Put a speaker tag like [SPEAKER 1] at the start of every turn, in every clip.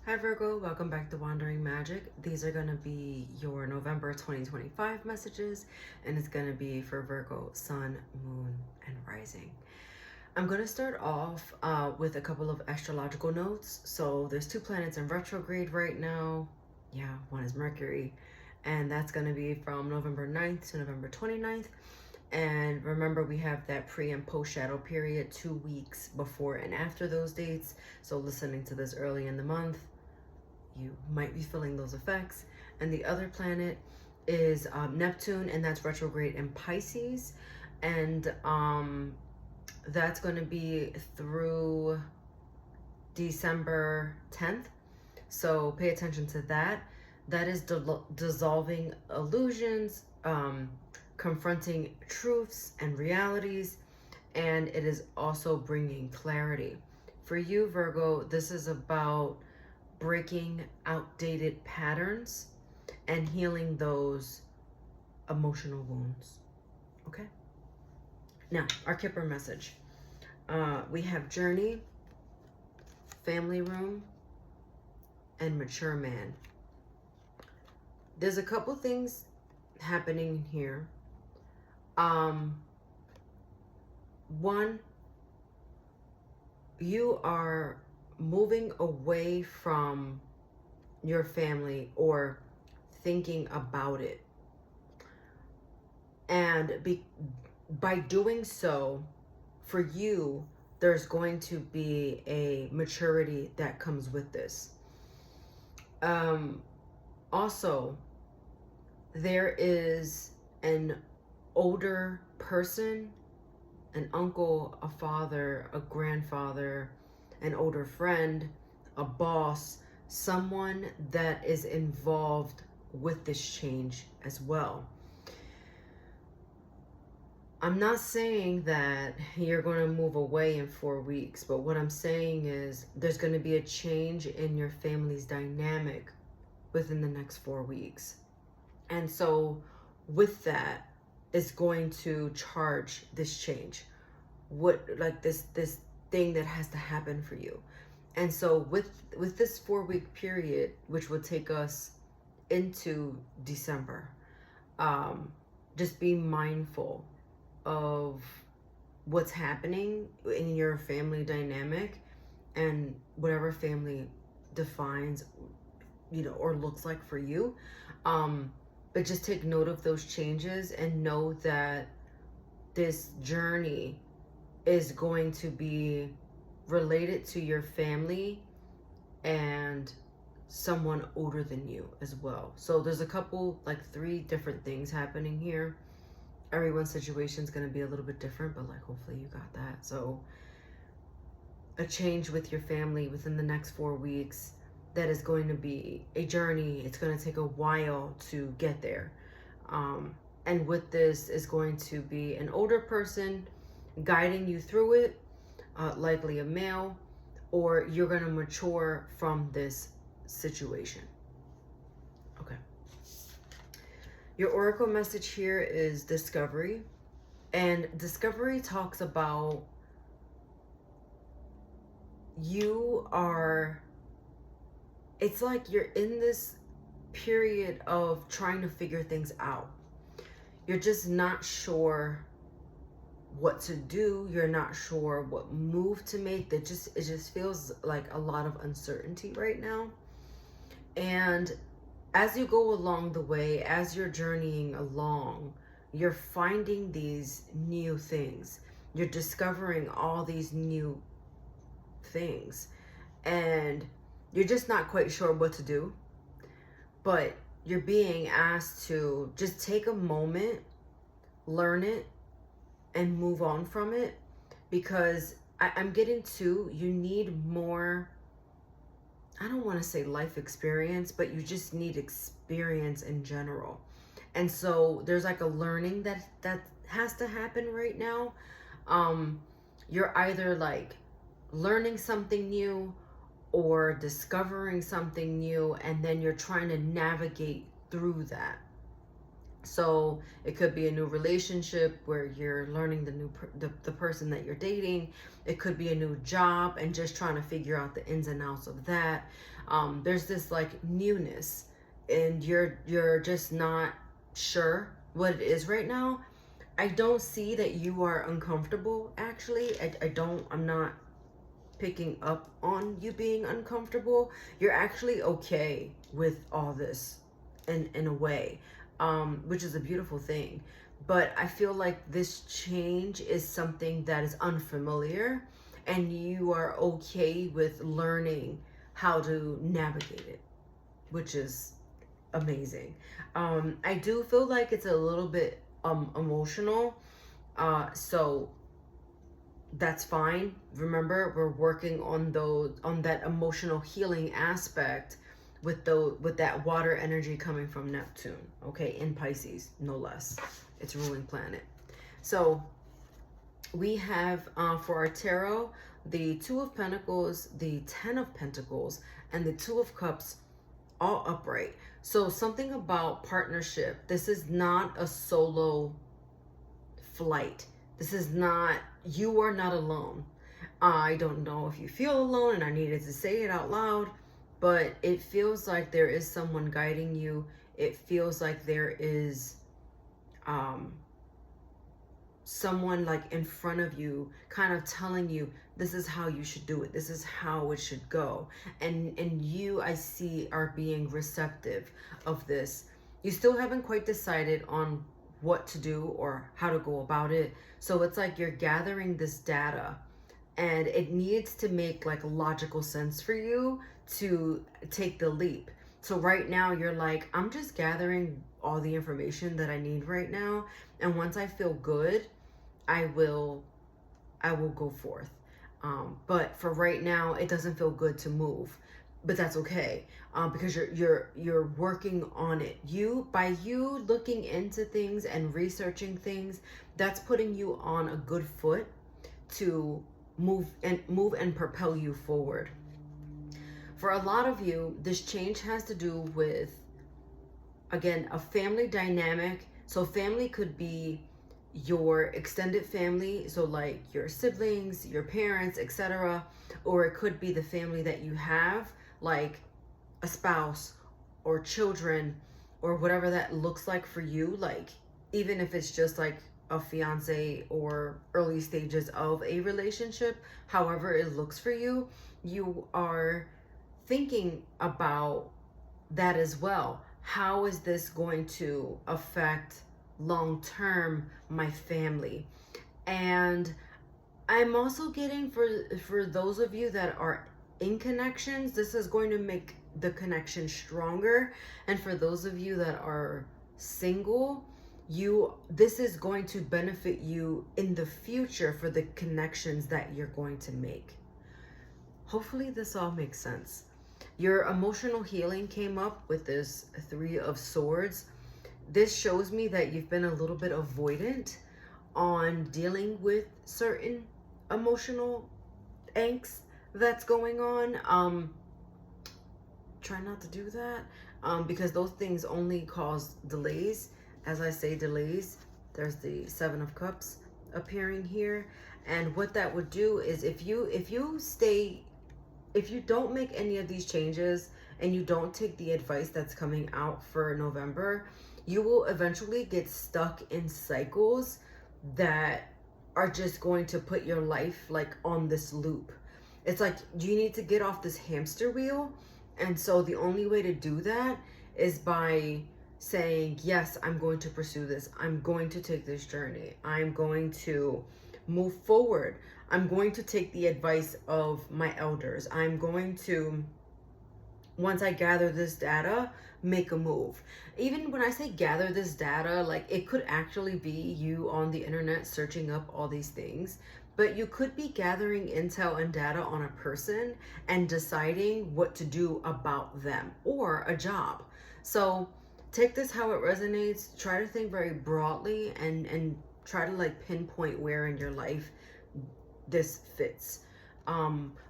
[SPEAKER 1] Hi Virgo, welcome back to Wandering Magic. These are going to be your November 2025 messages, and it's going to be for Virgo, Sun, Moon, and Rising. I'm going to start off with a couple of astrological notes. So there's two planets in retrograde right now. Yeah, one is Mercury, and that's going to be from November 9th to November 29th. And remember, we have that pre and post shadow period 2 weeks before and after those dates. So listening to this early in the month, you might be feeling those effects. And the other planet is Neptune, and that's retrograde in Pisces. And that's going to be through December 10th. So pay attention to that. That is dissolving illusions, confronting truths and realities, and it is also bringing clarity. For you, Virgo, this is about breaking outdated patterns and healing those emotional wounds. Okay? Now, our Kipper message. We have Journey, Family Room, and Mature Man. There's a couple things happening here. One, you are moving away from your family or thinking about it. And by doing so, for you, there's going to be a maturity that comes with this. Also, there is an older person, an uncle, a father, a grandfather, an older friend, a boss, someone that is involved with this change as well. I'm not saying that you're going to move away in 4 weeks, but what I'm saying is there's going to be a change in your family's dynamic within the next 4 weeks. And so with that, it's going to charge this change. Like this thing that has to happen for you. And so with this 4-week period, which will take us into December, just be mindful of what's happening in your family dynamic and whatever family defines, or looks like for you. But just take note of those changes and know that this journey is going to be related to your family and someone older than you as well. So there's a couple, like 3 different things happening here. Everyone's situation is going to be a little bit different, but like hopefully you got that. So a change with your family within the next 4 weeks, that is going to be a journey. It's going to take a while to get there. And with this is going to be an older person guiding you through it, likely a male, or you're going to mature from this situation. Okay. Your oracle message here is discovery. And discovery talks about it's like you're in this period of trying to figure things out. You're just not sure what to do. You're not sure what move to make. It just feels like a lot of uncertainty right now. And as you go along the way, as you're journeying along, you're finding these new things. You're discovering all these new things. And you're just not quite sure what to do. But you're being asked to just take a moment, learn it, and move on from it, because I'm getting to, you need more, I don't want to say life experience, but you just need experience in general. And so there's like a learning that has to happen right now. You're either like learning something new or discovering something new, and then you're trying to navigate through that. So it could be a new relationship where you're learning the person that you're dating. It could be a new job and just trying to figure out the ins and outs of that. There's this like newness, and you're just not sure what it is right now. I don't see that you are uncomfortable. Actually, I'm not picking up on you being uncomfortable. You're actually okay with all this in a way, which is a beautiful thing. But I feel like this change is something that is unfamiliar, and you are okay with learning how to navigate it, which is amazing. I do feel like it's a little bit emotional. So that's fine. Remember, we're working on that emotional healing aspect with that water energy coming from Neptune, okay, in Pisces, no less. It's ruling planet. So we have for our tarot the Two of Pentacles, the Ten of Pentacles, and the Two of Cups, all upright. So something about partnership. This is not a solo flight. This is not, you are not alone. I don't know if you feel alone, and I needed to say it out loud, but it feels like there is someone guiding you. It feels like there is someone like in front of you kind of telling you this is how you should do it, this is how it should go, and you, I see, are being receptive of this. You still haven't quite decided on what to do or how to go about it, so it's like you're gathering this data, and it needs to make like logical sense for you to take the leap. So right now you're like, I'm just gathering all the information that I need right now, and once I feel good, I will go forth. But for right now, it doesn't feel good to move, but that's okay, because you're working on it. By you looking into things and researching things, that's putting you on a good foot to move and propel you forward. For a lot of you, this change has to do with, again, a family dynamic. So family could be your extended family, so like your siblings, your parents, etc., or it could be the family that you have, like a spouse or children or whatever that looks like for you, like even if it's just like a fiance or early stages of a relationship, however it looks for you, you are thinking about that as well. How is this going to affect long term my family? And I'm also getting, for those of you that are in connections, this is going to make the connection stronger. And for those of you that are single, this is going to benefit you in the future for the connections that you're going to make. Hopefully this all makes sense. Your emotional healing came up with this Three of Swords. This shows me that you've been a little bit avoidant on dealing with certain emotional angst that's going on. Try not to do that, because those things only cause delays. As I say, delays. There's the Seven of Cups appearing here, and what that would do is if you don't make any of these changes and you don't take the advice that's coming out for November, you will eventually get stuck in cycles that are just going to put your life like on this loop. It's like you need to get off this hamster wheel. And so the only way to do that is by saying, yes, I'm going to pursue this. I'm going to take this journey. I'm going to move forward. I'm going to take the advice of my elders. I'm going to, once I gather this data, make a move. Even when I say gather this data, like it could actually be you on the internet searching up all these things, but you could be gathering intel and data on a person and deciding what to do about them or a job. So take this how it resonates. Try to think very broadly and try to like pinpoint where in your life this fits.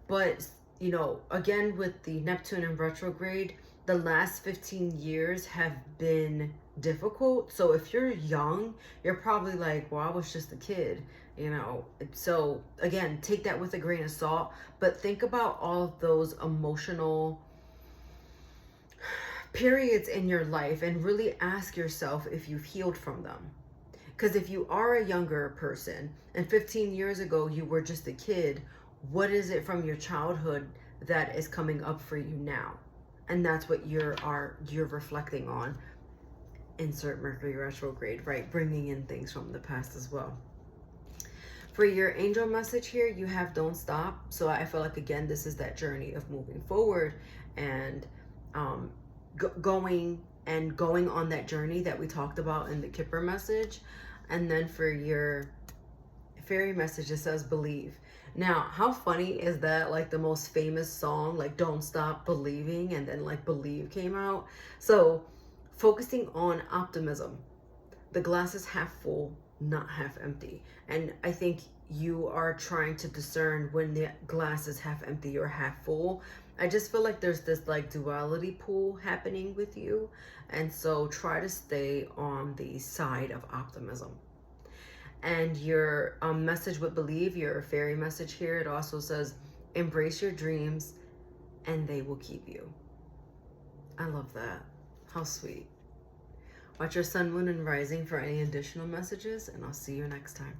[SPEAKER 1] But you know, again, with the Neptune in retrograde, the last 15 years have been difficult. So if you're young, you're probably like, well, I was just a kid, you know. So again, take that with a grain of salt, but think about all of those emotional periods in your life and really ask yourself if you've healed from them. Because if you are a younger person and 15 years ago you were just a kid, what is it from your childhood that is coming up for you now? And that's what you're reflecting on. Insert Mercury retrograde, right? Bringing in things from the past as well. For your angel message here, you have don't stop. So I feel like, again, this is that journey of moving forward and going on that journey that we talked about in the Kipper message. And then for your fairy message, it says believe. Now, how funny is that? Like the most famous song, like Don't Stop Believing, and then like Believe came out. So focusing on optimism. The glass is half full, not half empty. And I think you are trying to discern when the glass is half empty or half full. I just feel like there's this like duality pool happening with you. And so try to stay on the side of optimism. And your message with believe, your fairy message here, it also says embrace your dreams and they will keep you. I love that. How sweet. Watch your sun, moon, and rising for any additional messages, and I'll see you next time.